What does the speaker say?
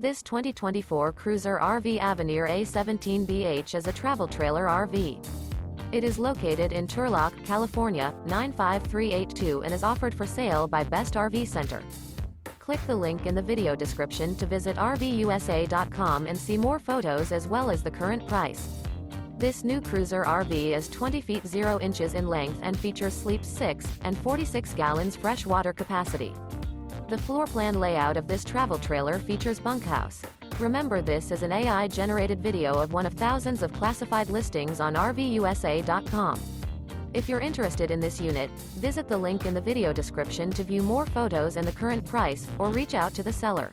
This 2024 Cruiser RV Avenir A-17BH is a travel trailer RV. It is located in Turlock, California, 95382 and is offered for sale by Best RV Center. Click the link in the video description to visit RVUSA.com and see more photos as well as the current price. This new Cruiser RV is 20 feet 0 inches in length and features sleeps 6 and 46 gallons fresh water capacity. The floor plan layout of this travel trailer features bunkhouse. Remember, this is an AI-generated video of one of thousands of classified listings on RVUSA.com. If you're interested in this unit, visit the link in the video description to view more photos and the current price, or reach out to the seller.